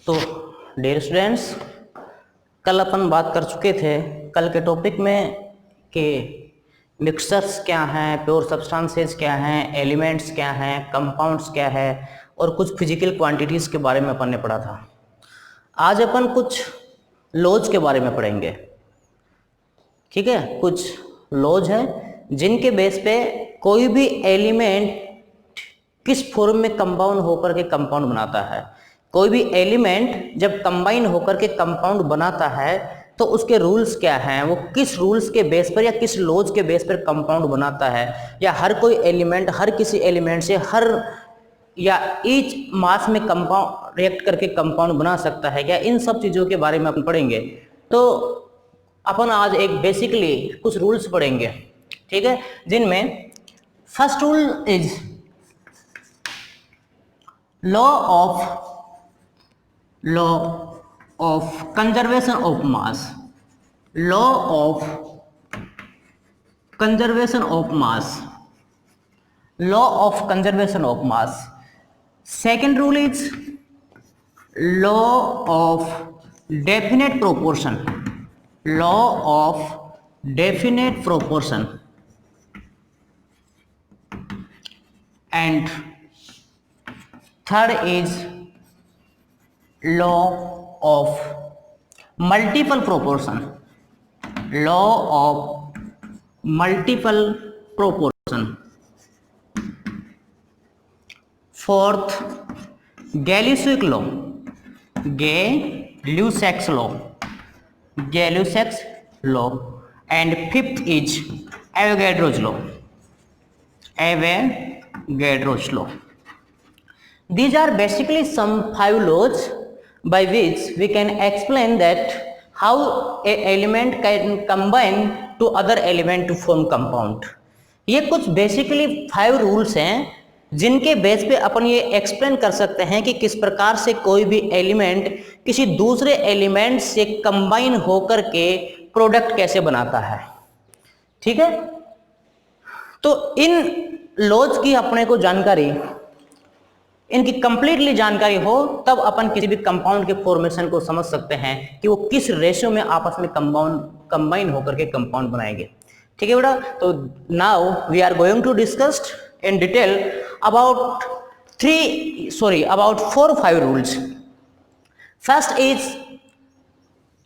तो dear students, कल अपन बात कर चुके थे कल के टॉपिक में कि मिक्सचर्स क्या हैं, प्योर सब्सटेंसेस क्या हैं, एलिमेंट्स क्या हैं, कंपाउंड्स क्या है और कुछ फिजिकल क्वांटिटीज़ के बारे में अपन ने पढ़ा था। आज अपन कुछ लॉज के बारे में पढ़ेंगे। ठीक है, कुछ लॉज हैं जिनके बेस पे कोई भी एलिमेंट किस फॉर्म में कंपाउंड होकर के कंपाउंड बनाता है। कोई भी एलिमेंट जब कंबाइन होकर के कंपाउंड बनाता है तो उसके रूल्स क्या हैं, वो किस रूल्स के बेस पर या किस लॉज के बेस पर कंपाउंड बनाता है, या हर कोई एलिमेंट हर किसी एलिमेंट से हर या ईच मास में कंपाउंड रिएक्ट करके कंपाउंड बना सकता है क्या, इन सब चीज़ों के बारे में अपन पढ़ेंगे। तो अपन आज एक बेसिकली कुछ रूल्स पढ़ेंगे, ठीक है, जिनमें first rule is law of conservation of mass. Law of conservation of mass. Law of conservation of mass. Second rule is law of definite proportion. Law of definite proportion. And third is law of multiple proportion. Law of multiple proportion. Fourth Gay Lussac law. Gay Lussac law. Gay Lussac law. And fifth is Avogadro's law. Avogadro's law. These are basically some 5 laws by which we can explain that how a element can combine to other element to form compound. ये कुछ basically 5 rules हैं जिनके base पे अपन ये explain कर सकते हैं कि किस प्रकार से कोई भी एलिमेंट किसी दूसरे एलिमेंट से कंबाइन होकर के प्रोडक्ट कैसे बनाता है। ठीक है, तो इन लॉज की अपने को जानकारी, इनकी कंप्लीटली जानकारी हो तब अपन किसी भी कंपाउंड के फॉर्मेशन को समझ सकते हैं कि वो किस रेशियो में आपस में कंबाइन होकर के कंपाउंड बनाएंगे। ठीक है बेटा, तो now we are going to discuss in detail about 4-5 rules. First is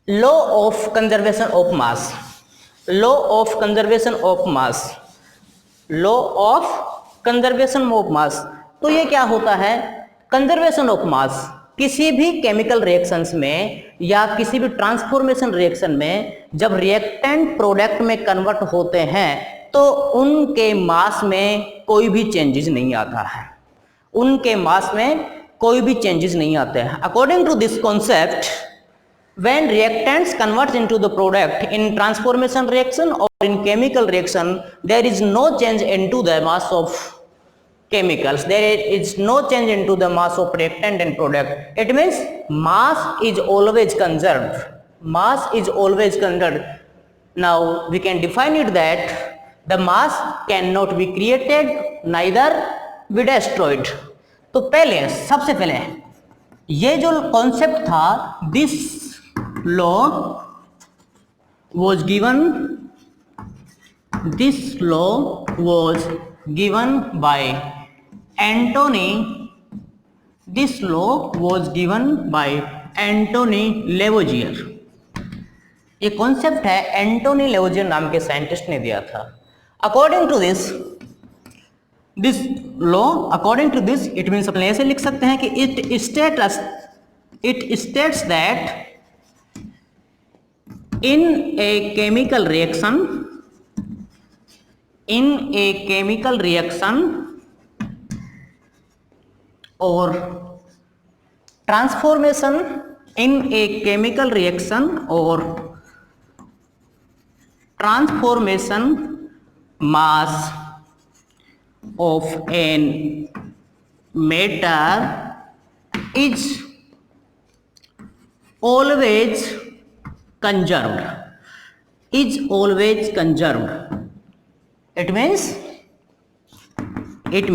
law of conservation of mass. Law of conservation of mass. Law of conservation of mass. तो ये क्या होता है? कंजर्वेशन ऑफ मास किसी भी केमिकल रिएक्शंस में या किसी भी ट्रांसफॉर्मेशन रिएक्शन में जब रिएक्टेंट प्रोडक्ट में कन्वर्ट होते हैं तो उनके मास में कोई भी चेंजेस नहीं आता है। उनके मास में कोई भी चेंजेस नहीं आते हैं। According to this concept, when reactants converts into the product in transformation reaction or in chemical reaction, there is no change into the mass of chemicals. There is no change into the mass of reactant and product. It means mass is always conserved. Mass is always conserved. Now we can define it that the mass cannot be created, neither be destroyed. तो पहले सबसे पहले ये जो concept था, this law was given by Antony. This law was given by Antony Lavoisier. ये concept है Antoine Lavoisier नाम के साइंटिस्ट ने दिया था। According to this law, according to this it means अपन ऐसे लिख सकते हैं कि it states that in a chemical reaction or transformation in a chemical reaction or transformation, mass of an matter is always conserved. Is always conserved. It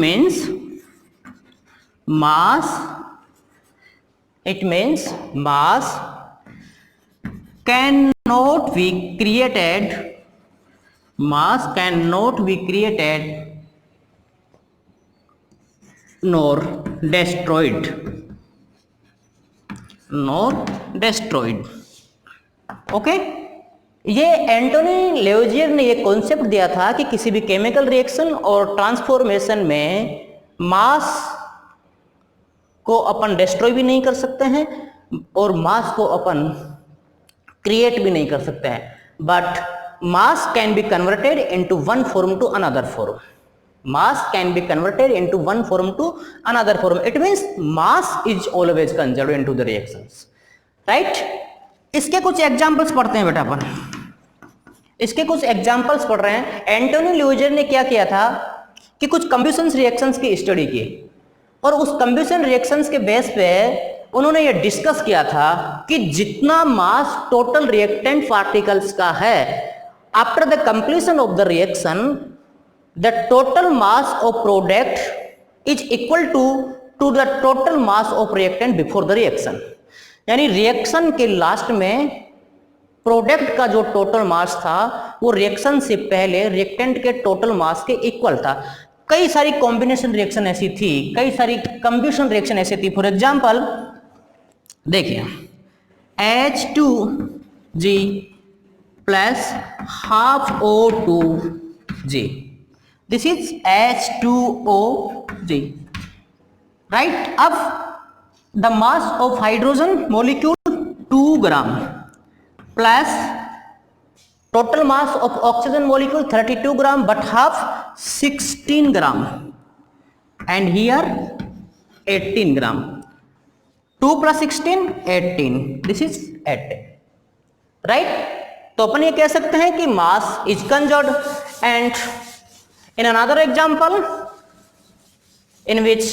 means mass It means mass cannot be created, mass cannot be created nor destroyed, nor destroyed. Okay ये एंटोनी लेवजियर ने ये concept दिया था कि किसी भी chemical reaction और transformation में मास को अपन डिस्ट्रॉय भी नहीं कर सकते हैं और मास को अपन क्रिएट भी नहीं कर सकते हैं, but mass can be converted into one form to another form, mass can be converted into one form to another form. It means mass is always conserved into the reactions, right? इसके कुछ examples पढ़ते हैं बेटा अपन, इसके कुछ examples पढ़ रहे हैं। एंटोनी लेवजियर ने क्या किया था कि कुछ कंब्यूशन रिएक्शंस की स्टडी की और उस कंब्यूशन रिएक्शंस के बेस पे उन्होंने ये डिस्कस किया था कि जितना मास टोटल रिएक्टेंट पार्टिकल्स का है after the completion of the reaction the total mass of product is equal to the total mass of reactant before the reaction। यानी रिएक्शन के लास्ट में प्रोडक्ट का जो टोटल मास था वो reaction से पहले रिएक्टेंट के टोटल मास के इक्वल था। कई सारी कॉम्बिनेशन रिएक्शन ऐसी थी, कई सारी कंब्यूशन रिएक्शन ऐसी थी। फॉर एग्जांपल देखिए H2G plus half O2G, this is H2OG, right? अब the mass of hydrogen molecule 2 gram plus total mass of oxygen molecule 32 gram but half 16 gram and here 18 gram, 2 plus 16 18, this is 18, right? तो अपन ये कह सकते हैं कि mass is conserved। and in another example in which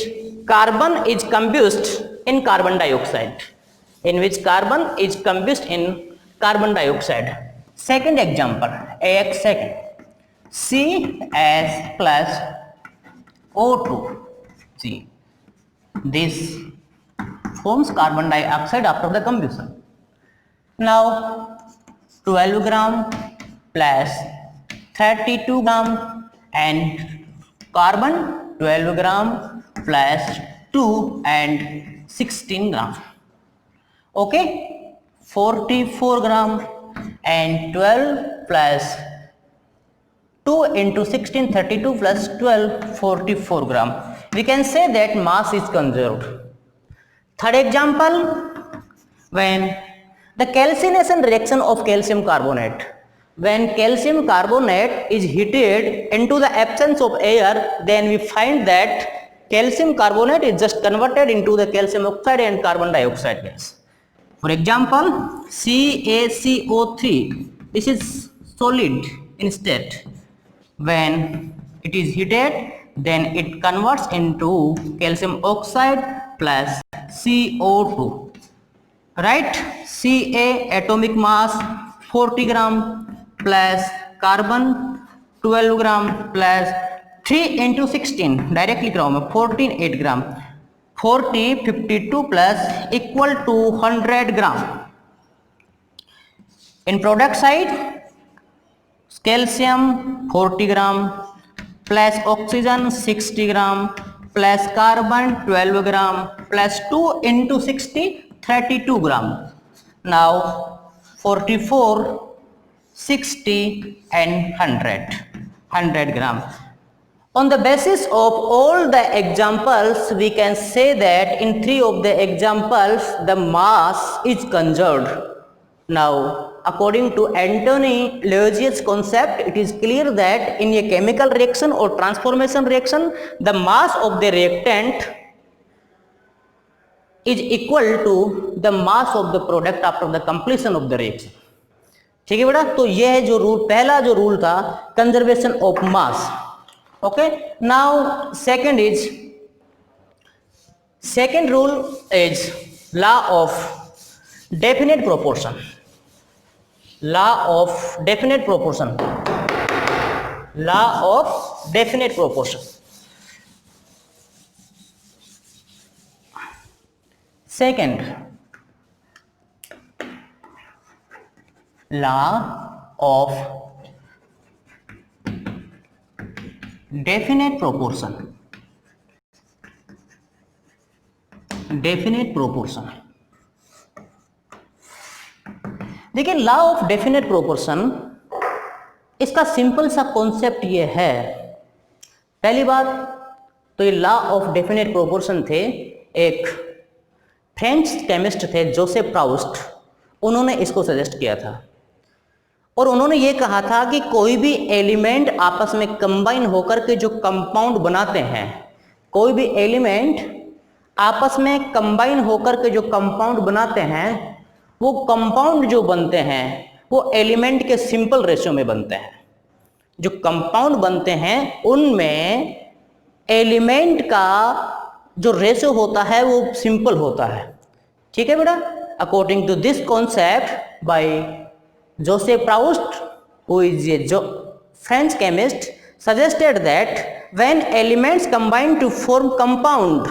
carbon is combusted in carbon dioxide, in which carbon is combusted in carbon dioxide, second example AX second CS plus O2G, this forms carbon dioxide after the combustion। now 12 gram plus 32 gram and carbon 12 gram plus 2 and 16 gram, okay, 44 gram and 12 plus 2 into 16 32 plus 12 44 gram, we can say that mass is conserved। third example, when the calcination reaction of calcium carbonate, when calcium carbonate is heated into the absence of air, then we find that calcium carbonate is just converted into the calcium oxide and carbon dioxide gas। for example CaCO3, this is solid in state, when it is heated then it converts into calcium oxide plus CO2, right? Ca atomic mass 40 gram plus carbon 12 gram plus 3 into 16 directly लिख रहा हूं मैं 14 8 ग्राम 40 52 plus equal to 100 gram। in product side calcium 40 gram plus oxygen 60 gram plus carbon 12 gram plus 2 into 60 32 gram। now 44 60 and 100 gram। on the basis of all the examples we can say that in 3 of the examples the mass is conserved। now according to Anthony Leverger's concept, it is clear that in a chemical reaction or transformation reaction the mass of the reactant is equal to the mass of the product after the completion of the reaction। ठीक है बेटा, तो यह है जो rule, पहला जो rule था conservation of mass. Okay, now second rule is law of definite proportion. Law of definite proportion, law of definite proportion. Second, law of definite proportion. Definite proportion, देखिए लॉ ऑफ डेफिनेट प्रोपोर्शन, इसका simple सा concept ये है। पहली बात तो ये law of definite proportion थे, एक फ्रेंच केमिस्ट थे जोसेफ प्राउस्ट, उन्होंने इसको सजेस्ट किया था और उन्होंने ये कहा था कि कोई भी एलिमेंट आपस में कंबाइन होकर के जो कंपाउंड बनाते हैं, कोई भी एलिमेंट आपस में कंबाइन होकर के जो कंपाउंड बनाते हैं, वो कंपाउंड जो बनते हैं वो एलिमेंट के सिंपल रेशियो में बनते हैं। जो कंपाउंड बनते हैं उनमें एलिमेंट का जो रेशियो होता है वो सिंपल होता है। ठीक है बेटा, according to this concept by Joseph Proust, who is a French chemist, suggested that when elements combine to form compound,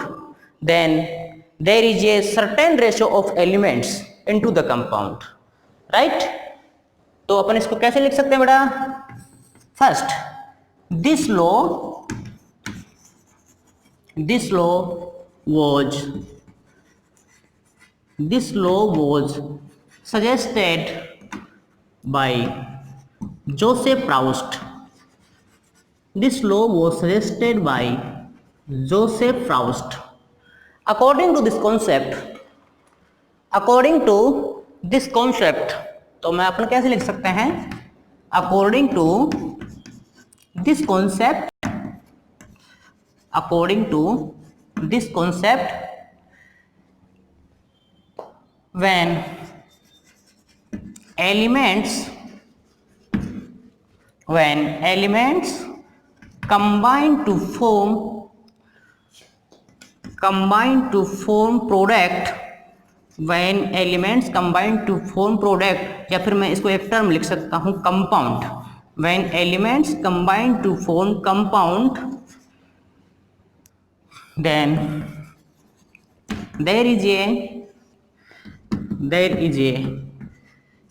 then there is a certain ratio of elements into the compound, right? तो अपन इसको कैसे लिख सकते हैं बेटा? First, this law was suggested by Joseph Proust. This law was suggested by Joseph Proust. According to this concept, तो मैं अपन कैसे लिख सकते हैं? According to this concept, when elements combine to form product, when elements combine to form product, या फिर मैं इसको एक टर्म लिख सकता हूं compound, when elements combine to form compound, then there is a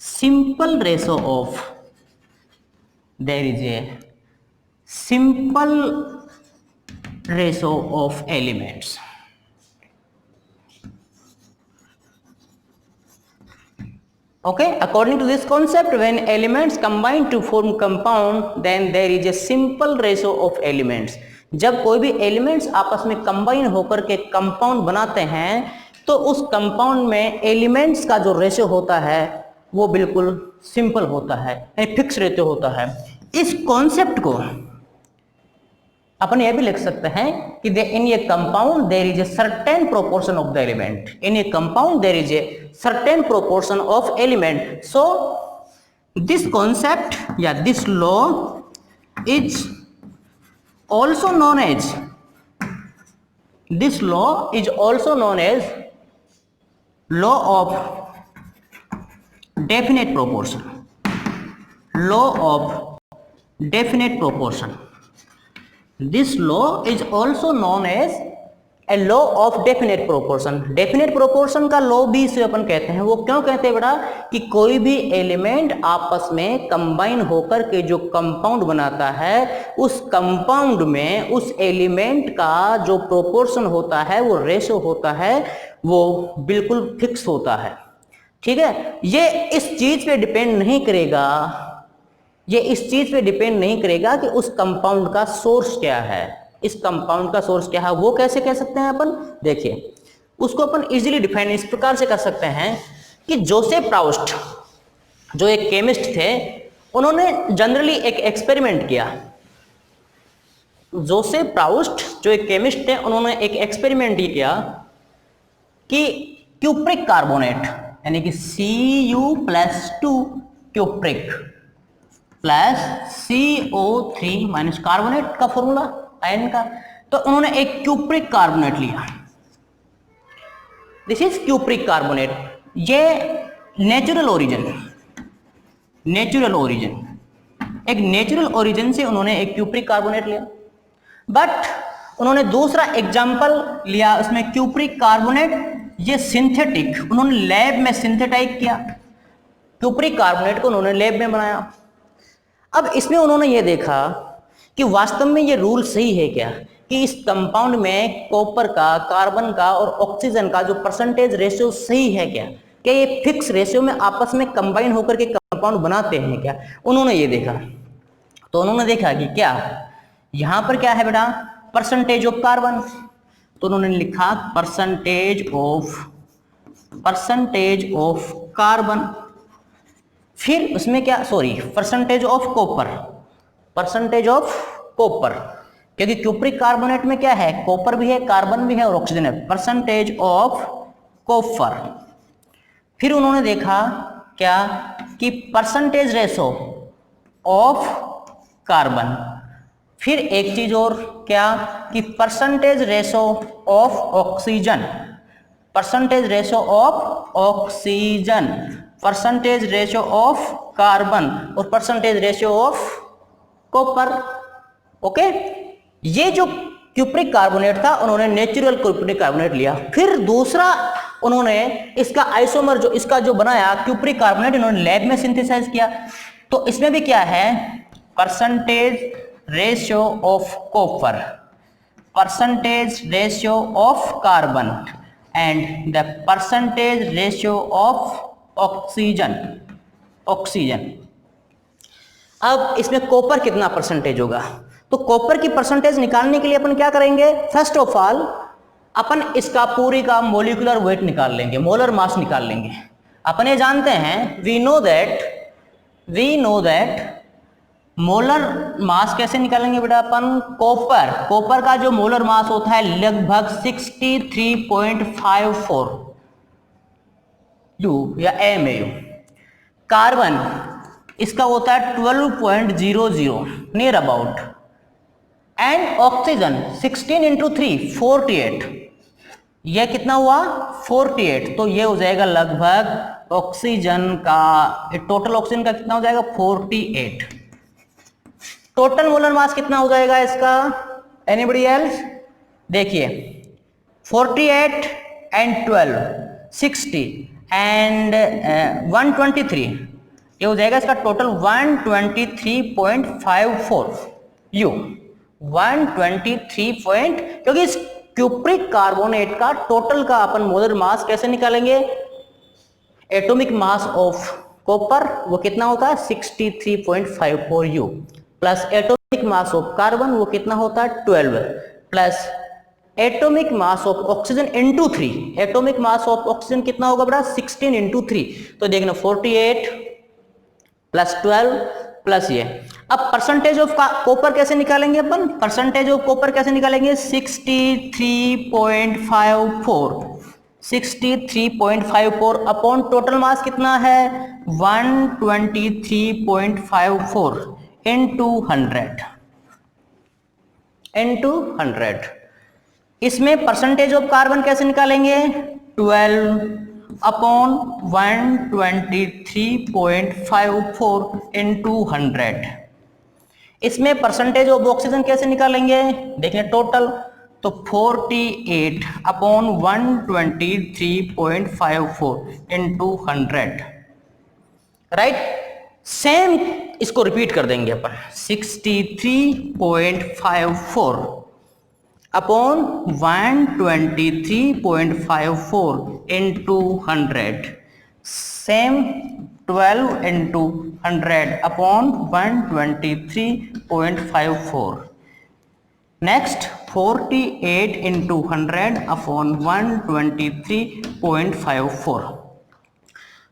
simple ratio of elements. Okay, according to this concept, when elements combine to form compound, then there is a simple ratio of elements. जब कोई भी elements आपस में combine होकर के compound बनाते हैं तो उस कंपाउंड में एलिमेंट्स का जो रेशियो होता है वो बिल्कुल सिंपल होता है, यानी फिक्स रेशियो होता है। इस कॉन्सेप्ट को अपन ये भी लिख सकते हैं कि in a compound there is a certain proportion of the element, in a compound there is a certain proportion of element. So this concept या this law is also known as law of definite proportion. This law is also known as a law of definite proportion. Definite proportion का law भी इसे अपन कहते हैं। वो क्यों कहते हैं बेटा? कि कोई भी एलिमेंट आपस में कंबाइन होकर के जो कंपाउंड बनाता है, उस कंपाउंड में उस एलिमेंट का जो प्रोपोर्शन होता है, वो रेशो होता है, वो बिल्कुल फिक्स होता है। ठीक है, ये इस चीज पे डिपेंड नहीं करेगा कि उस कंपाउंड का सोर्स क्या है। इस कंपाउंड का सोर्स क्या है वो कैसे कह सकते हैं अपन? देखिए, उसको अपन इजीली डिफाइन इस प्रकार से कर सकते हैं कि जोसेफ प्राउस्ट जो एक केमिस्ट थे, उन्होंने जनरली एक एक्सपेरिमेंट किया। जोसेफ प्राउस्ट जो एक केमिस्ट थे, उन्होंने एक एक्सपेरिमेंट ये किया कि क्यूप्रिक कार्बोनेट यानी कि Cu+2 cupric plus CO3 minus carbonate का फॉर्मूला आयन का, तो उन्होंने एक क्यूप्रिक कार्बोनेट लिया। This is cupric carbonate. ये नेचुरल ओरिजिन से उन्होंने एक क्यूप्रिक कार्बोनेट लिया। बट उन्होंने दूसरा एग्जाम्पल लिया, उसमें क्यूप्रिक कार्बोनेट ये सिंथेटिक उन्होंने लैब में सिंथेटाइज किया, क्यूप्रिक कार्बोनेट को उन्होंने लैब में बनाया। अब इसमें उन्होंने ये देखा कि वास्तव में ये रूल सही है क्या कि इस कंपाउंड में कॉपर का, कार्बन का और ऑक्सीजन का जो परसेंटेज रेशियो सही है क्या ये फिक्स रेशियो में आपस में कंबाइन होकर के कंपाउंड बनाते हैं क्या। उन्होंने ये देखा, तो उन्होंने देखा कि क्या यहां पर क्या है बेटा, परसेंटेज ऑफ कार्बन, तो उन्होंने लिखा परसेंटेज ऑफ कार्बन। फिर उसमें क्या, सॉरी, परसेंटेज ऑफ कॉपर, क्योंकि क्यूप्रिक कार्बोनेट में क्या है, कॉपर भी है, कार्बन भी है और ऑक्सीजन है, परसेंटेज ऑफ कॉपर। फिर उन्होंने देखा क्या कि परसेंटेज रेशो ऑफ कार्बन। फिर एक चीज और क्या कि percentage ratio of oxygen, percentage ratio of oxygen, percentage ratio of carbon और percentage ratio of copper. Okay, ये जो क्यूप्रिक कार्बोनेट था उन्होंने नेचुरल क्यूप्रिक कार्बोनेट लिया। फिर दूसरा उन्होंने इसका आइसोमर जो इसका जो बनाया क्यूप्रिक कार्बोनेट, इन्होंने लैब में सिंथेसाइज किया। तो इसमें भी क्या है, percentage ratio of copper, percentage ratio of carbon and the percentage ratio of oxygen. अब इसमें कॉपर कितना परसेंटेज होगा, तो कॉपर की परसेंटेज निकालने के लिए अपन क्या करेंगे, फर्स्ट ऑफ ऑल अपन इसका पूरी का मोलिकुलर वेट निकाल लेंगे, मोलर मास निकाल लेंगे। अपन ये जानते हैं, we know that molar mass कैसे निकालेंगे बेटा अपन, कॉपर का जो मोलर मास होता है लगभग 63.54 यू या MAU। कार्बन इसका होता है 12.00 near about, and oxygen 16 into 3 48, यह कितना हुआ 48, तो ये हो जाएगा लगभग ऑक्सीजन का, टोटल ऑक्सीजन का कितना हो जाएगा 48। टोटल मोलर मास कितना हो जाएगा इसका, एनीबडी एल्स, देखिए 48 एंड 12 60 एंड 123, ये हो जाएगा इसका टोटल 123.54 यू, 123 पॉइंट, क्योंकि इस क्यूप्रिक कार्बोनेट का टोटल का अपन मोलर मास कैसे निकालेंगे, एटॉमिक मास ऑफ कॉपर वो कितना होता है 63.54 you, plus atomic mass of carbon वो कितना होता है 12, plus atomic mass of oxygen into 3, atomic mass of oxygen कितना होगा बेटा 16 इंटू 3, तो देखना 48 प्लस 12 प्लस ये। अब परसेंटेज ऑफ कॉपर कैसे निकालेंगे अपन, परसेंटेज ऑफ कॉपर कैसे निकालेंगे 63.54 अपॉन टोटल मास कितना है 123.54 इंटू 100। इसमें परसेंटेज ऑफ कार्बन कैसे निकालेंगे 12 अपॉन 123.54 इंटू 100। इसमें परसेंटेज ऑफ ऑक्सीजन कैसे निकालेंगे, देखें टोटल, तो 48 अपॉन 123.54 इंटू 100, राइट। सेम इसको रिपीट कर देंगे अपन 63.54 upon 123.54 into 100, same 12 into 100 upon 123.54, next 48 into 100 upon 123.54।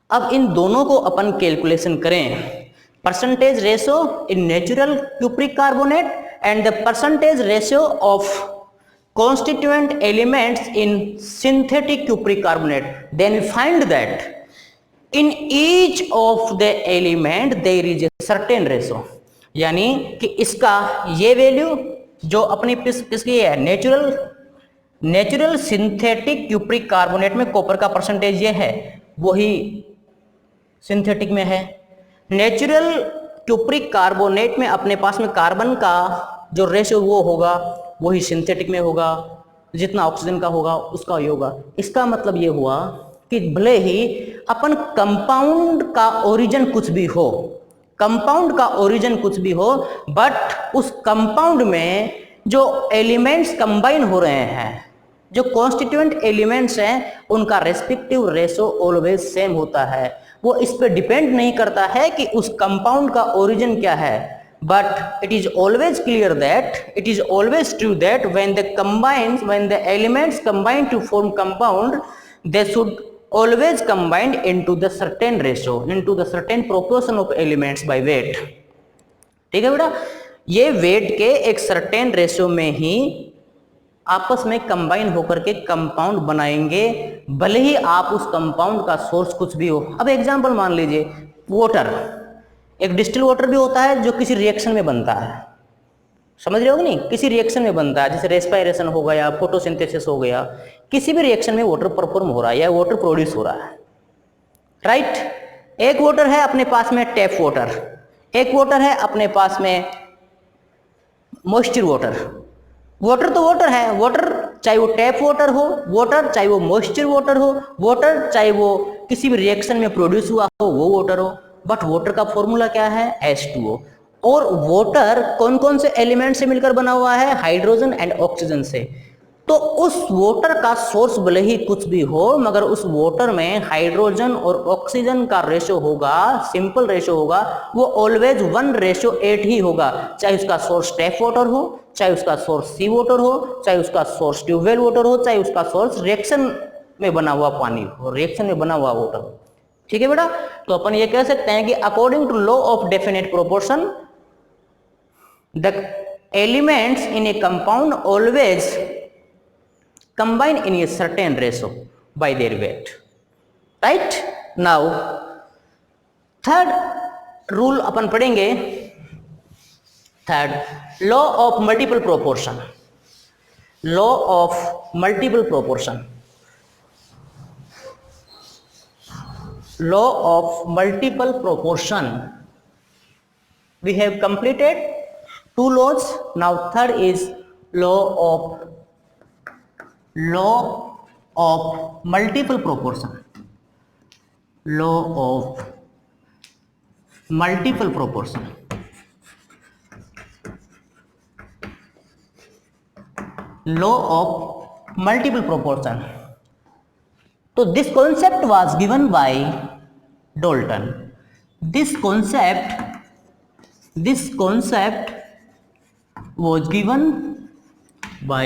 अब इन दोनों को अपन कैलकुलेशन करें, percentage ratio in natural cupric carbonate and the percentage ratio of constituent elements in synthetic cupric carbonate, then find that in each of the element there is a certain ratio, यानी कि इसका ये value जो अपनी किसकी है natural synthetic cupric carbonate में copper का परसेंटेज ये है वही सिंथेटिक में है। नेचुरल क्यूप्रिक कार्बोनेट में अपने पास में कार्बन का जो रेशियो वो होगा वही सिंथेटिक में होगा, जितना ऑक्सीजन का होगा उसका ही होगा। इसका मतलब ये हुआ कि भले ही अपन कंपाउंड का ओरिजिन कुछ भी हो, कंपाउंड का ओरिजिन कुछ भी हो, बट उस कंपाउंड में जो एलिमेंट्स कंबाइन हो रहे हैं, जो कॉन्स्टिट्यूएंट एलिमेंट्स हैं, उनका रेस्पेक्टिव रेशो ऑलवेज सेम होता है। वो इस पे डिपेंड नहीं करता है कि उस कंपाउंड का ओरिजिन क्या है, but it is always clear that it is always true that when the elements combine to form compound, they should always combine into the certain ratio, into the certain proportion of elements by weight। ठीक है बेटा, ये wait के एक certain ratio में ही आपस में combine होकर के कंपाउंड बनाएंगे, भले ही आप उस कंपाउंड का सोर्स कुछ भी हो। अब एग्जांपल मान लीजिए वाटर, एक डिस्टिल वाटर भी होता है जो किसी रिएक्शन में बनता है, समझ रहे हो नहीं, किसी रिएक्शन में बनता है, जैसे रेस्पिरेशन हो गया, फोटोसिंथेसिस हो गया, किसी भी रिएक्शन में वाटर परफॉर्म हो रहा है या वाटर प्रोड्यूस हो रहा है, राइट। एक वाटर है अपने पास में टैप वाटर, एक वाटर है अपने पास में मॉइस्चर वाटर। वाटर तो वाटर है, वाटर चाहे वो टैप वाटर हो, वाटर चाहे वो मॉइस्चर वाटर हो, वाटर चाहे वो किसी भी रिएक्शन में प्रोड्यूस हुआ हो वो वाटर हो, बट वाटर का फॉर्मूला क्या है, H2O। और वाटर कौन कौन से एलिमेंट से मिलकर बना हुआ है, हाइड्रोजन एंड ऑक्सीजन से। तो उस वाटर का सोर्स भले ही कुछ भी हो, मगर उस वाटर में हाइड्रोजन और ऑक्सीजन का रेशो होगा, सिंपल रेशो होगा, वो ऑलवेज 1:8 ही होगा। चाहे उसका सोर्स टैप वाटर हो, चाहे उसका सोर्स सी वाटर हो, चाहे उसका सोर्स ट्यूबवेल वाटर हो, चाहे उसका सोर्स रिएक्शन में बना हुआ पानी हो, रिएक्शन में बना हुआ वाटर हो। ठीक है बेटा, तो अपन ये कह सकते हैं कि according to law of definite proportion, the elements in a compound always combine in a certain ratio by their weight, right? Now third rule अपन पढ़ेंगे, third law of multiple proportion, law of multiple proportion, law of multiple proportion। We have completed 2 laws, now third is law of multiple proportion, law of multiple proportion, law of multiple proportion। तो this concept was given by Dalton, this concept was given by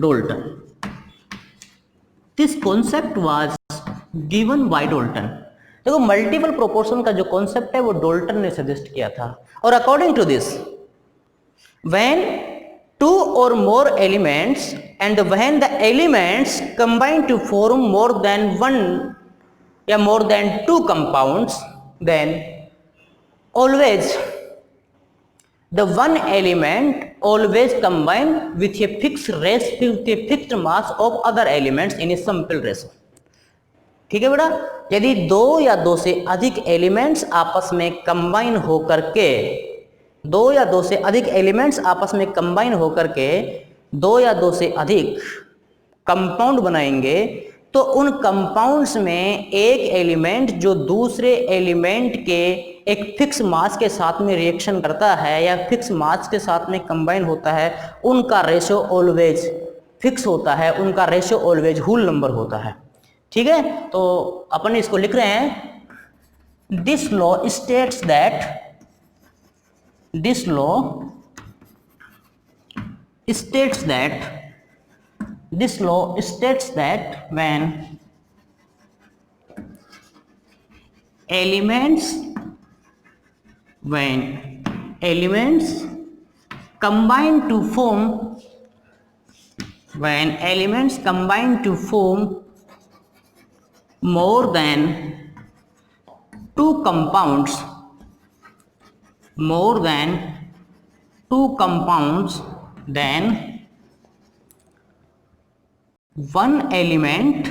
Dalton, this concept was given by Dalton. देखो multiple proportion का जो concept है वो Dalton ने suggest किया था, और according to this, when 2 or more elements and when the elements combine to form more than 1 या more than 2 compounds, then always the one element always combine with a fixed ratio, with a fixed mass of other elements in a simple ratio। ठीक है बेटा, यदि 2 या 2 से अधिक elements आपस में कंबाइन होकर के, 2 या 2 से अधिक एलिमेंट्स आपस में कंबाइन होकर के 2 या 2 से अधिक कंपाउंड बनाएंगे, तो उन कंपाउंड्स में एक एलिमेंट जो दूसरे एलिमेंट के एक फिक्स मास के साथ में रिएक्शन करता है या फिक्स मास के साथ में कंबाइन होता है, उनका रेशियो ऑलवेज फिक्स होता है, उनका रेशियो ऑलवेज होल नंबर होता है। ठीक है, तो अपन इसको लिख रहे हैं, this law states that, this law states that, this law states that when elements combine to form, when elements combine to form more than 2 compounds, more than 2 compounds, then one element,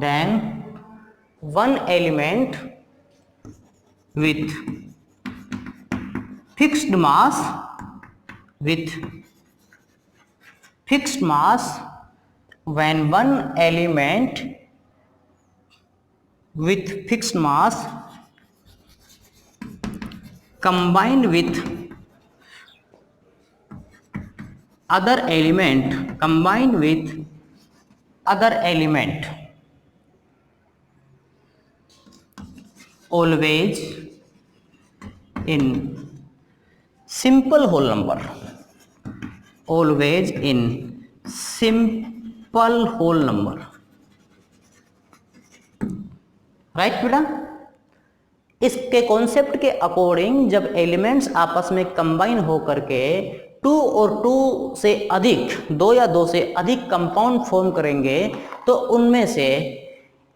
then one element with fixed mass with fixed mass when one element with fixed mass combined with other element always in simple whole number, always in simple whole number, right बेटा। इसके concept के according जब elements आपस में combine हो करके 2 और 2 से अधिक 2 या 2 से अधिक कंपाउंड फॉर्म करेंगे तो उनमें से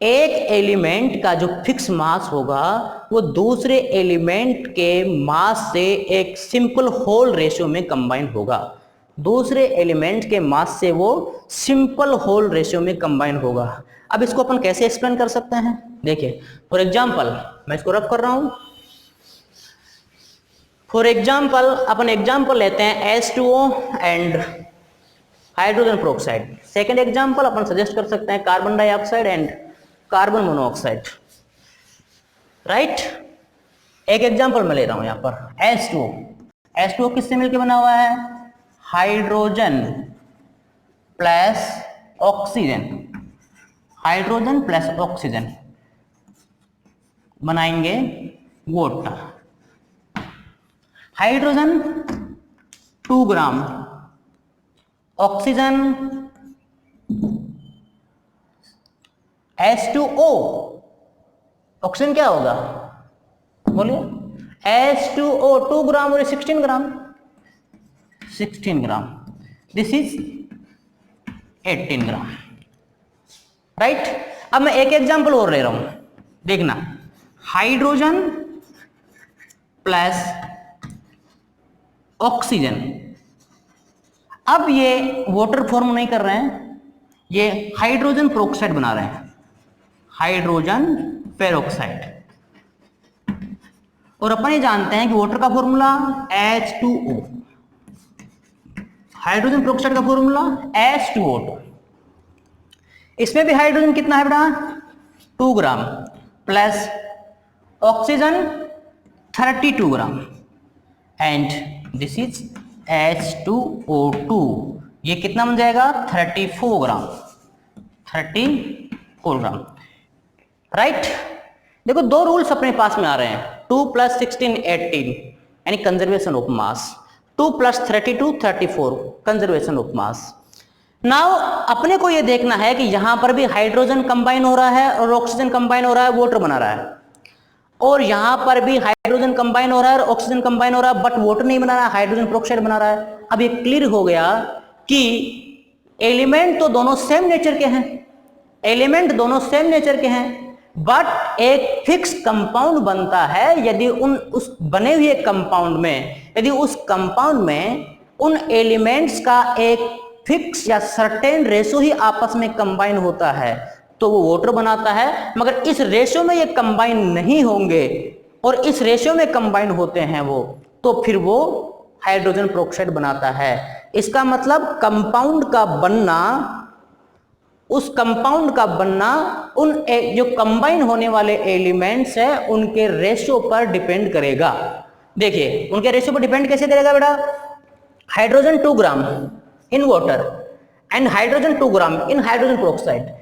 एक एलिमेंट का जो फिक्स मास होगा वो दूसरे एलिमेंट के मास से एक सिंपल होल रेशियो में कंबाइन होगा, दूसरे एलिमेंट के मास से वो सिंपल होल रेशियो में कंबाइन होगा। अब इसको अपन कैसे एक्सप्लेन कर सकते हैं, देखिए फॉर एग्जांपल मैं इसको रफ कर रहा हूं। फॉर एग्जांपल अपन एग्जांपल लेते हैं H2O and hydrogen peroxide. Second example upon suggest कर सकते हैं carbon dioxide and carbon monoxide, right. एक एग्जांपल मैं ले रहा हूं यहां पर H2O किससे मिलकर बना हुआ है, hydrogen plus oxygen, hydrogen plus oxygen बनाएंगे वाटर। हाइड्रोजन 2 ग्राम, ऑक्सीजन H2O, ऑक्सीजन क्या होगा बोलिए, H2O 2 ग्राम और 16 ग्राम, दिस इज 18 ग्राम, राइट। अब मैं एक एग्जांपल और ले रहा हूं, देखना हाइड्रोजन प्लस ऑक्सीजन। अब ये वाटर फॉर्म नहीं कर रहे हैं, ये हाइड्रोजन पेरोक्साइड बना रहे हैं, हाइड्रोजन पेरोक्साइड। और अपन ये जानते हैं कि वाटर का फॉर्मूला H2O, हाइड्रोजन पेरोक्साइड का फॉर्मूला H2O2। इसमें भी हाइड्रोजन कितना है बेटा 2 gram plus oxygen 32 gram and this is H2O2, ये कितना बन जाएगा 34 ग्राम, राइट। देखो दो रूल्स अपने पास में आ रहे हैं, 2 + 16 18 यानी conservation of mass, 2 + 32 34 conservation of mass. Now अपने को ये देखना है कि यहां पर भी हाइड्रोजन कंबाइन हो रहा है और ऑक्सीजन कंबाइन हो रहा है, वाटर बना रहा है, और यहां पर भी हाइड्रोजन कंबाइन हो रहा है और ऑक्सीजन कंबाइन हो रहा है, बट वाटर नहीं बना रहा है, हाइड्रोजन पेरोक्साइड बना रहा है। अब ये क्लियर हो गया कि एलिमेंट तो दोनों सेम नेचर के हैं, बट एक फिक्स कंपाउंड बनता है यदि उस बने हुए कंपाउंड में, यदि उस कंपाउंड में उन एलिमेंट्स का एक फिक्स या सर्टेन रेशो ही आपस में कंबाइन होता है तो वो वाटर बनाता है। मगर इस रेशो में ये कंबाइन नहीं होंगे और इस रेशो में कंबाइन होते हैं वो, तो फिर वो हाइड्रोजन पेरोक्साइड बनाता है। इसका मतलब कंपाउंड का बनना, उस कंपाउंड का बनना उन जो कंबाइन होने वाले एलिमेंट्स है उनके रेशो पर डिपेंड करेगा। देखिए उनके रेशो पर डिपेंड कैसे करेगा बेटा, hydrogen 2 gram in water and hydrogen 2 gram in hydrogen peroxide.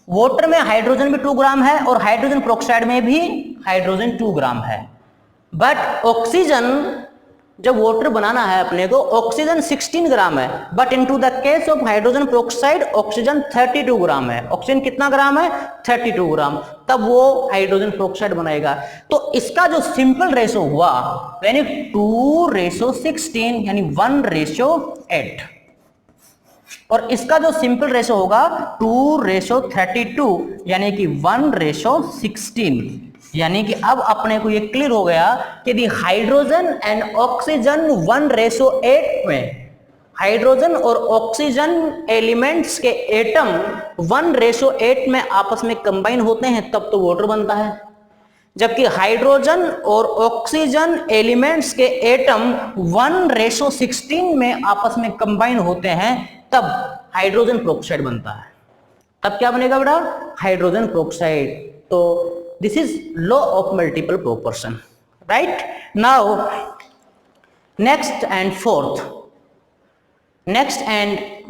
Water में हाइड्रोजन भी 2 ग्राम है और हाइड्रोजन पेरोक्साइड में भी हाइड्रोजन 2 ग्राम है, बट ऑक्सीजन जब वाटर बनाना है अपने को ऑक्सीजन 16 ग्राम है, but into the case of hydrogen peroxide oxygen 32 ग्राम है। ऑक्सीजन कितना ग्राम है 32 ग्राम, तब वो हाइड्रोजन पेरोक्साइड बनाएगा। तो इसका जो सिंपल रेशो हुआ यानी 2:16 यानी 1:8, और इसका जो सिंपल रेशो होगा 2:32 यानी कि 1:16, यानी कि अब अपने को ये क्लियर हो गया कि यदि हाइड्रोजन एंड ऑक्सीजन 1:8 में, हाइड्रोजन और ऑक्सीजन एलिमेंट्स के एटम 1:8 में आपस में कंबाइन होते हैं तब तो वाटर बनता है। जबकि हाइड्रोजन और ऑक्सीजन एलिमेंट्स के एटम 1:16 में आपस में कंबाइन होते हैं, तब हाइड्रोजन प्रोक्साइड बनता है। तब क्या बनेगा बेटा? Hydrogen peroxide. तो this is law of multiple proportion, right? Now next and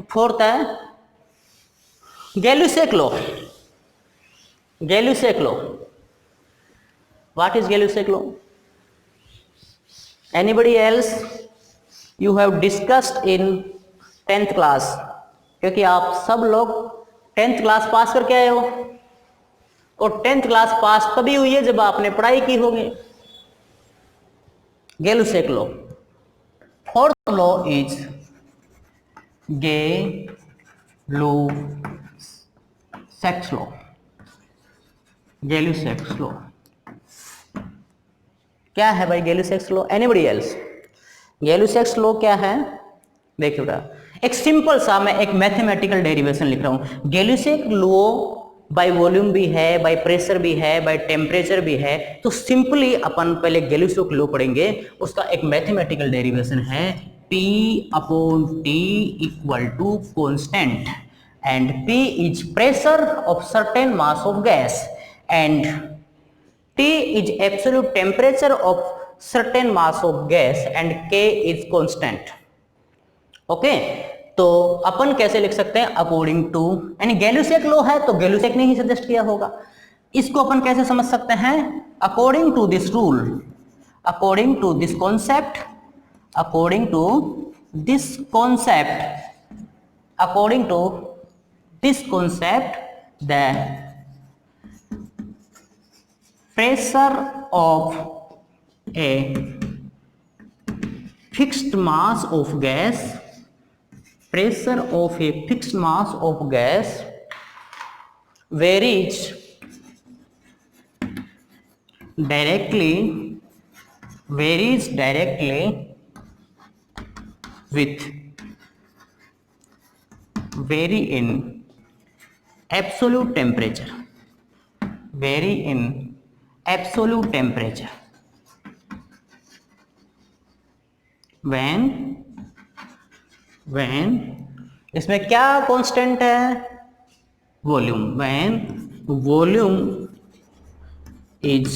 fourth है Gay Lussac law. Gay Lussac law, what is Gay-Lussac law? Anybody else you have discussed in 10th class? क्योंकि आप सब लोग 10th क्लास पास करके आए हो, और 10th क्लास पास तभी हुई है जब आपने पढ़ाई की होगी। Gay-Lussac law. Fourth law is Gay-Lussac law. Gay-Lussac law क्या है भाई? गैल्यूसेक लॉ, एनीबडी एल्स? गैल्यूसेक लॉ क्या है? देखिए बेटा, एक सिंपल सा मैं एक मैथमेटिकल डेरिवेशन लिख रहा हूं। गैल्यूसेक लॉ बाय वॉल्यूम भी है, बाय प्रेशर भी है, बाय टेम्परेचर भी है। तो सिंपली अपन पहले गैल्यूसेक लॉ पढ़ेंगे, उसका एक मैथमेटिकल डेरिवेशन है P upon T equal to constant, and P is pressure of certain mass of gas, and T is absolute temperature of certain mass of gas, and K is constant. Okay, तो अपन कैसे लिख सकते हैं? According to, यानी गैल्यूसेक law है तो गैल्यूसेक ने ही suggest किया होगा। इसको अपन कैसे समझ सकते हैं? According to this rule, according to this concept, according to this concept, according to this concept, the pressure of a fixed mass of gas, pressure of a fixed mass of gas varies directly with vary in absolute temperature, vary in absolute temperature when इसमें क्या constant है? Volume. when volume is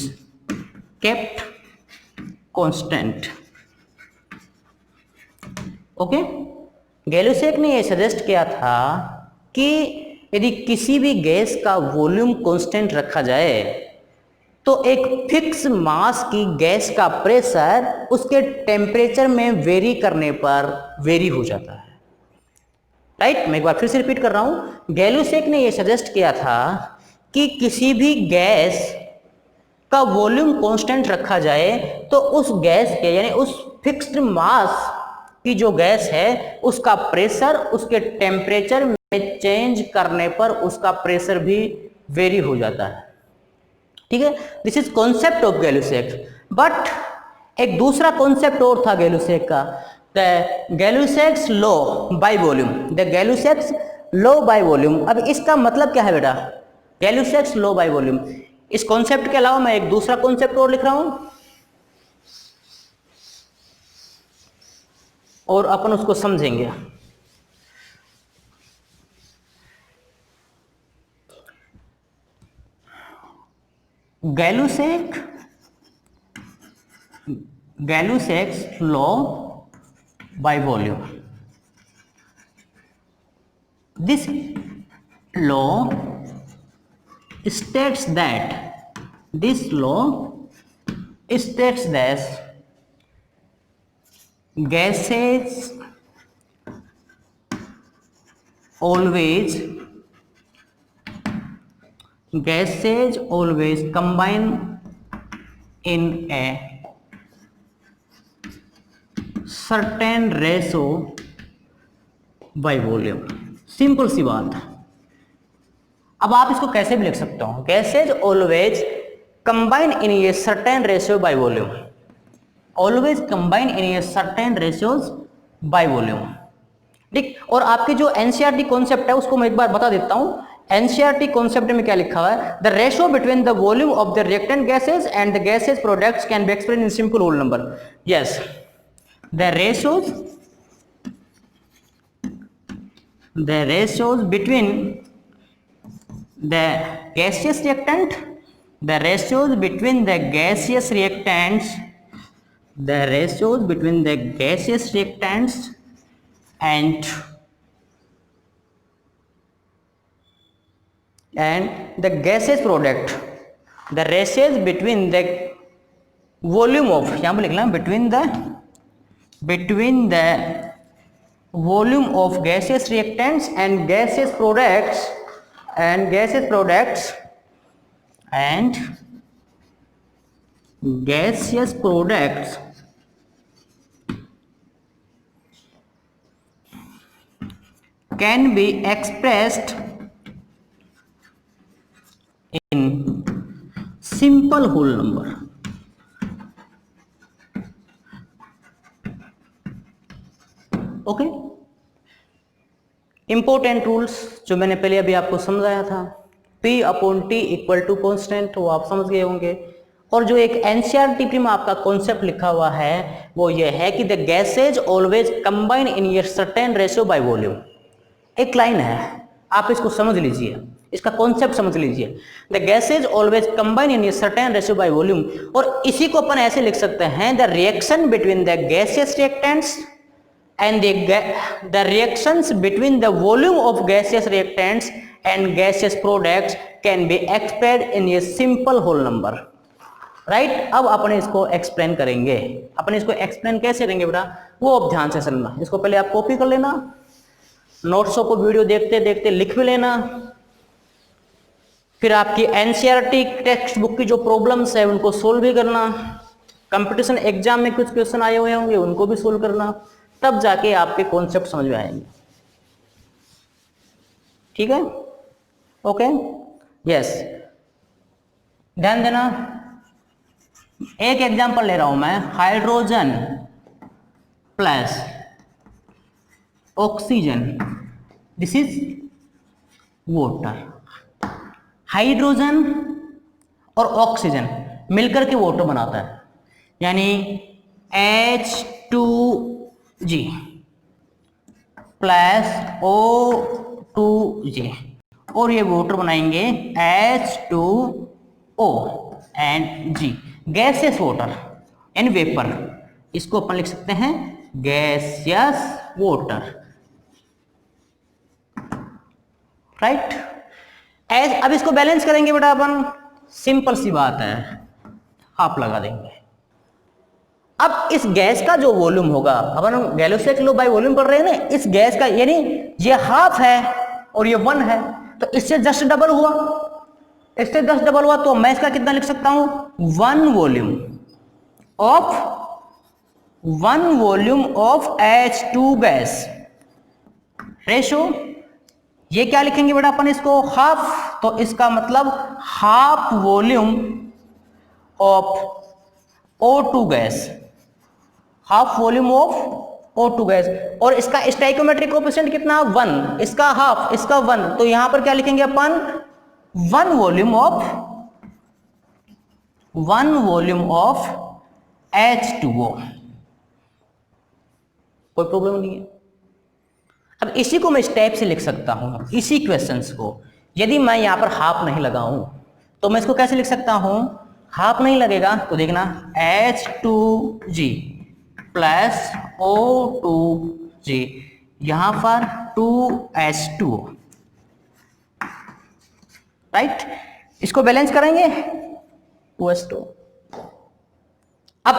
kept constant. Okay, Gay Lussac ने यह suggest किया था कि यदि किसी भी गैस का वॉल्यूम कांस्टेंट रखा जाए तो एक फिक्स मास की गैस का प्रेशर उसके टेम्परेचर में वेरी करने पर वेरी हो जाता है, राइट? मैं एक बार फिर से रिपीट कर रहा हूं, गैल्यूसेक ने यह सजेस्ट किया था कि किसी भी गैस का वॉल्यूम कांस्टेंट रखा जाए तो उस गैस के, यानी उस फिक्स्ड मास की जो गैस है, उसका प्रेशर उसके टेम्परेचर में चेंज करने पर उसका प्रेशर भी वेरी हो जाता है। ठीक है, this is concept of Gay Lussac. But एक दूसरा कॉन्सेप्ट और था गैल्यूसेक का, the Gay Lussac's law by volume, the Gay Lussac's law by volume. अब इसका मतलब क्या है बेटा? Gay Lussac's law by volume. इस कॉन्सेप्ट के अलावा मैं एक दूसरा कॉन्सेप्ट और लिख रहा हूं, और अपन उसको समझेंगे। Gay Lussac's law by volume. This law states that gases always combine in a certain ratio by volume। Simple सी बात। अब आप इसको कैसे भी लिख सकते हो, gases always combine in a certain ratio by volume, always combine in a certain ratios by volume. ठीक, और आपके जो एनसीईआरटी कॉन्सेप्ट है उसको मैं एक बार बता देता हूं एनसीईआरटी कॉन्सेप्ट में क्या लिखा हुआ है, the ratio between the volume of the reactant gases and the gases products can be expressed in simple whole number. Yes, the ratios between the gaseous reactant, the ratios between the gaseous reactants, the ratios between the gaseous reactants and the gaseous product, the ratios between the volume of, यहाँ पर लिखना between the volume of gaseous reactants and gaseous products can be expressed in simple whole number। Okay, important rules जो मैंने पहले अभी आपको समझाया था, P/T इक्वल टू कॉन्स्टेंट, वो आप समझ गए होंगे। और जो एक एनसीईआरटी में आपका कॉन्सेप्ट लिखा हुआ है वो ये है कि the gases always combine in a certain ratio by volume. एक लाइन है, आप इसको समझ लीजिए, इसका कॉन्सेप्ट समझ लीजिए, the gases always combine in a certain ratio by volume. और इसी को अपन ऐसे लिख सकते हैं, the reaction between the gaseous reactants and the reactions between the volume of gaseous reactants and gaseous products can be expressed in a simple whole number। Right, अब अपन इसको explain करेंगे। अपन इसको एक्सप्लेन कैसे करेंगे बेटा, वो अब ध्यान से समझना। इसको पहले आप कॉपी कर लेना, नोट्सों को वीडियो देखते देखते लिख भी लेना, फिर आपकी एनसीईआरटी टेक्स्ट बुक की जो प्रॉब्लम्स है उनको सोल्व भी करना, कंपटीशन एग्जाम में कुछ क्वेश्चन आए हुए होंगे उनको भी सोल्व करना, तब जाके आपके कॉन्सेप्ट समझ में आएंगे। ठीक है, ओके, यस, ध्यान देना। एक एग्जांपल ले रहा हूं मैं, hydrogen plus oxygen, this is water. Hydrogen और ऑक्सीजन मिलकर के वाटर बनाता है, यानी H2G प्लस O2G, और ये वाटर बनाएंगे H2O and G, gaseous water and vapour. इसको अपन लिख सकते हैं गैसियस वाटर, राइट। अब इसको बैलेंस करेंगे बेटा अपन, सिंपल सी बात है, हाफ लगा देंगे। अब इस गैस का जो वॉल्यूम होगा, अपन गैलोसियस किलो बाय वॉल्यूम पढ़ रहे हैं ना, इस गैस का, यानी ये हाफ है और ये 1 है, तो इससे जस्ट डबल हुआ, इससे 10 डबल हुआ, तो मैं इसका कितना लिख सकता हूं, 1 volume of H2 gas ratio. ये क्या लिखेंगे बेटा अपन इसको, हाफ, तो इसका मतलब half volume of O2 gas, half volume of O2 gas. और इसका स्टोइकोमेट्रिक कोएफिशिएंट कितना, 1, इसका हाफ, इसका 1, तो यहां पर क्या लिखेंगे अपन, 1 वॉल्यूम ऑफ H2O। कोई प्रॉब्लम नहीं है। अब इसी को मैं इस टाइप से लिख सकता हूं, इसी क्वेश्चंस को, यदि मैं यहां पर हाफ नहीं लगाऊं तो मैं इसको कैसे लिख सकता हूं, हाफ नहीं लगेगा तो देखना H2G प्लस O2G, यहां पर 2H2O, राइट। इसको बैलेंस करेंगे 2H2O। अब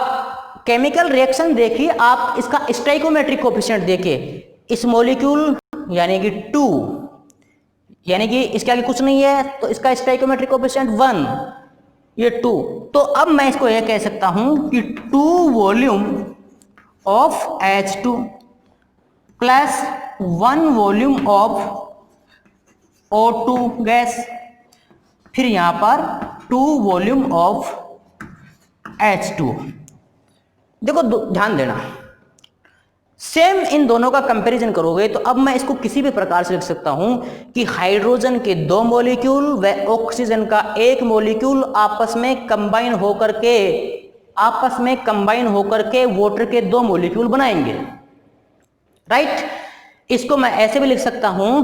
केमिकल रिएक्शन देखिए आप, इसका स्टोइकोमेट्रिक कोएफिशिएंट देखिए, इस मॉलिक्यूल यानी कि 2, यानी कि इसके आगे कुछ नहीं है, तो इसका स्टोइकोमेट्रिक कोएफिशिएंट 1, ये 2, तो अब मैं इसको यह कह सकता हूं कि 2 volume of H2 plus 1 volume of O2 gas, फिर यहां पर 2 वॉल्यूम ऑफ H2। देखो ध्यान देना, सेम इन दोनों का कंपैरिजन करोगे तो अब मैं इसको किसी भी प्रकार से लिख सकता हूं कि हाइड्रोजन के 2 मॉलिक्यूल व ऑक्सीजन का 1 मॉलिक्यूल आपस में कंबाइन होकर के वाटर के 2 मॉलिक्यूल बनाएंगे, राइट। इसको मैं ऐसे भी लिख सकता हूं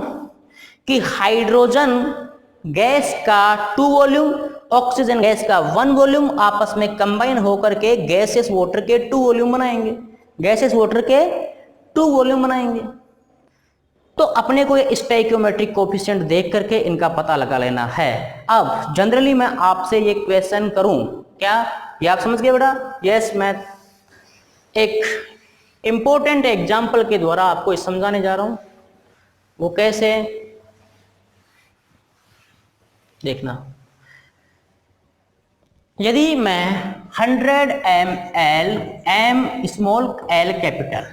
कि हाइड्रोजन गैस का 2 वॉल्यूम, ऑक्सीजन गैस का 1 वॉल्यूम आपस में कंबाइन होकर के गैसेस वाटर के 2 वॉल्यूम बनाएंगे, तो अपने को ये स्टोइकियोमेट्रिक कोफिशिएंट देख करके इनका पता लगा लेना है। अब जनरली मैं आपसे ये क्वेश्चन करूं, क्या ये आप समझ गए बेटा? यस, मैं एक इंपॉर्टेंट एग्जाम्पल के द्वारा आपको समझाने जा रहा हूं। वो कैसे, देखना। यदि मैं 100 ml m small l capital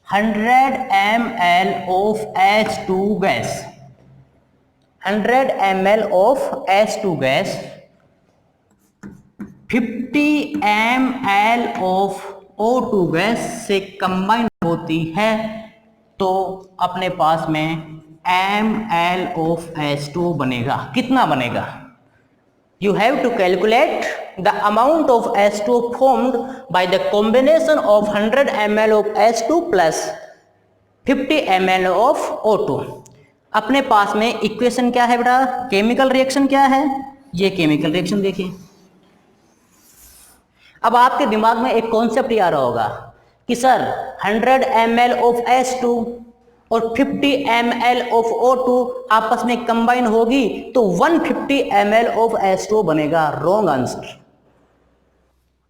100 ml of H2 gas 100 ml of H2 gas 50 ml of O2 gas से कंबाइन होती है तो अपने पास में ml of H2 बनेगा। कितना बनेगा? You have to calculate the amount of H2 formed by the combination of 100 ml of H2 plus 50 ml of O2। अपने पास में इक्वेशन क्या है बेटा? केमिकल रिएक्शन क्या है? ये केमिकल रिएक्शन देखिए। अब आपके दिमाग में एक कॉन्सेप्ट आ रहा होगा कि सर 100 ml of H2 और 50 ml of O2 आपस में कंबाइन होगी तो 150 ml of H2 बनेगा। Wrong answer.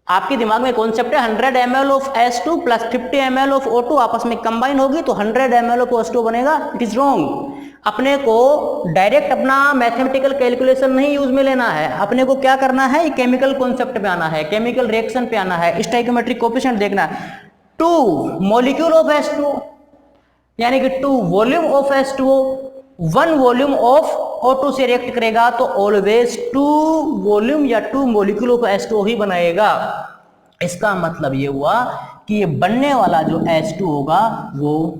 आपके दिमाग में कॉन्सेप्ट है 100 ml of H2 plus 50 ml of O2 आपस में कंबाइन होगी तो 100 ml of H2 बनेगा। It is wrong. अपने को डायरेक्ट अपना मैथमेटिकल कैलकुलेशन नहीं यूज में लेना है, अपने को क्या करना है, केमिकल कॉन्सेप्ट पे आना है, केमिकल रिएक्शन पे आना है, स्टोइकियोमेट्रिक कोफिशिएंट देखना है। 2 मॉलिक्यूल ऑफ H2 यानी कि 2 volume of H2 1 volume of O2 से रिएक्ट करेगा तो ऑलवेज 2 वॉल्यूम या 2 मॉलिक्यूल ऑफ H2 ही बनाएगा। इसका मतलब ये हुआ कि ये बनने वाला जो H2 होगा वो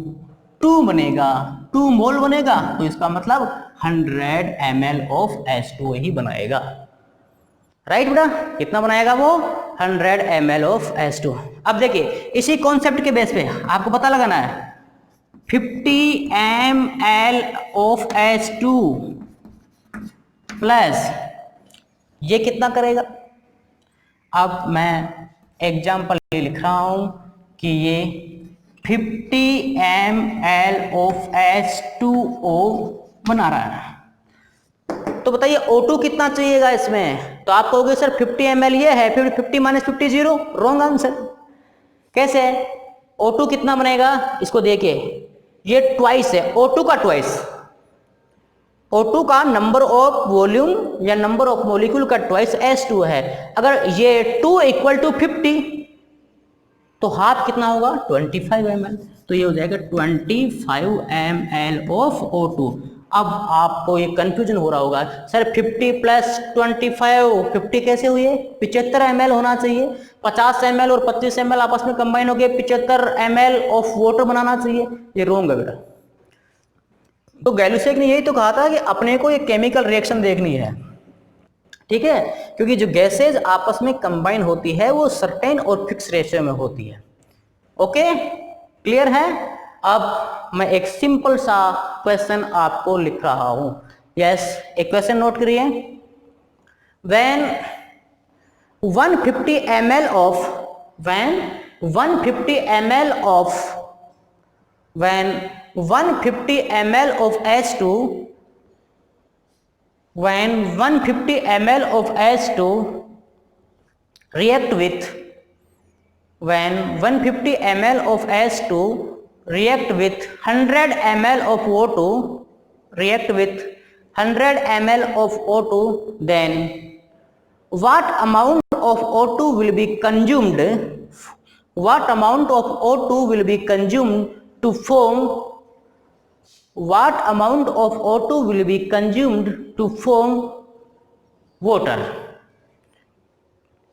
2 बनेगा, 2 मोल बनेगा, तो इसका मतलब 100 ml ऑफ H2 ही बनाएगा। राइट बेटा? कितना बनाएगा वो? 100 ml ऑफ H2। अब देखिए इसी कॉन्सेप्ट के बेस पे आपको पता लगाना है 50 ml ऑफ H2 प्लस ये कितना करेगा। अब मैं एग्जाम्पल लिख रहा हूं कि ये 50 ml ऑफ H2O बना रहा है, तो बताइए O2 कितना चाहिएगा इसमें? तो आप कहोगे सर 50 ml ये है, फिर 50 माइनस 50 0। Wrong answer. कैसे? O2 कितना बनेगा इसको देखिए, ये ट्वाइस है, O2 का ट्वाइस, O2 का नंबर ऑफ वॉल्यूम या नंबर ऑफ मॉलिक्यूल का ट्वाइस H2 है। अगर ये 2 इक्वल टू 50 तो हाफ कितना होगा? 25 ml, तो ये हो जाएगा 25 ml ऑफ O2। अब आपको ये कंफ्यूजन हो रहा होगा सर 50 प्लस 25, 50 कैसे हुई है? 75 ml होना चाहिए। 50 ml और 25 ml आपस में कंबाइन हो गए 75 ml ऑफ वाटर बनाना चाहिए। ये रॉन्ग है बेटा। तो गैलुसेक ने यही तो कहा था कि अपने को ये केमिकल रिएक्शन देखनी है, ठीक है, क्योंकि जो गैसेज आपस में कंबाइन होती है वो सर्टेन और फिक्स रेशियो में होती है। ओके, क्लियर है? अब मैं एक सिंपल सा क्वेश्चन आपको लिख रहा हूं। यस, एक क्वेश्चन नोट करिए। When 150 ml of H2 when 150 ml of H2 react with 150 ml of H2 react with 100 ml of O2 then what amount of O2 will be consumed to form water,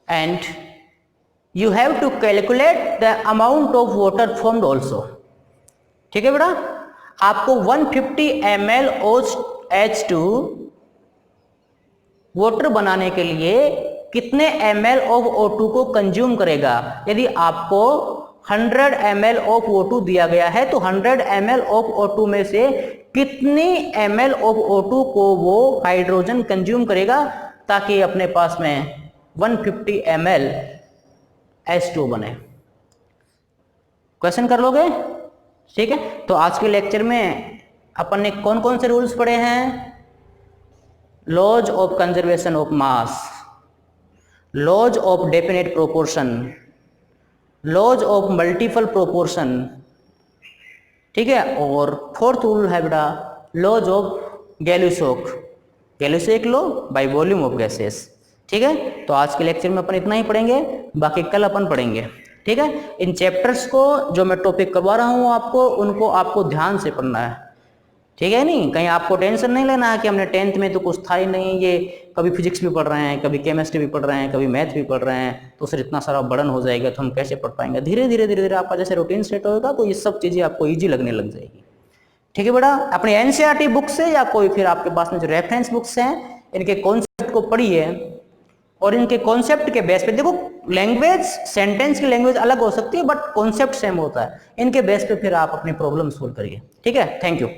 and you have to calculate the amount of water formed also. ठीक है बेटा, आपको 150 ml OH2 water बनाने के लिए कितने ml of O2 को consume करेगा। यदि आपको 100 ml ऑफ O2 दिया गया है तो 100 ml ऑफ O2 में से कितनी ml ऑफ O2 को वो हाइड्रोजन कंज्यूम करेगा ताकि अपने पास में 150 ml H2 बने। क्वेश्चन कर लोगे? ठीक है, तो आज के लेक्चर में अपन ने कौन कौन से रूल्स पढ़े हैं? Laws of conservation of mass, laws of definite proportion, laws of multiple proportion, ठीक है, और फोर्थ रूल है बेटा laws of Gay Lussac, Gay Lussac law by volume of gases. ठीक है, तो आज के लेक्चर में अपन इतना ही पढ़ेंगे, बाकी कल अपन पढ़ेंगे। ठीक है, इन चैप्टर्स को जो मैं टॉपिक करवा रहा हूँ आपको, उनको आपको ध्यान से पढ़ना है। ठीक है, नहीं कहीं आपको टेंशन नहीं लेना है कि हमने 10th में तो कुछ था ही नहीं, ये कभी फिजिक्स भी पढ़ रहे हैं, कभी केमिस्ट्री भी पढ़ रहे हैं, कभी मैथ भी पढ़ रहे हैं, तो फिर इतना सारा बर्डन हो जाएगा तो हम कैसे पढ़ पाएंगे। धीरे धीरे आपका जैसे रूटीन सेट होगा तो ये सब चीज़ें आपको ईजी लगने लग जाएगी। ठीक है बेटा, अपनी एनसीईआरटी बुक से या कोई फिर आपके पास में जो रेफरेंस बुक्स हैं इनके कॉन्सेप्ट को पढ़िए, और इनके कॉन्सेप्ट के बेस पे देखो, लैंग्वेज सेंटेंस की लैंग्वेज अलग हो सकती है बट कॉन्सेप्ट सेम होता है, इनके बेस पे फिर आप अपनी प्रॉब्लम सोल्व करिए। ठीक है, थैंक यू।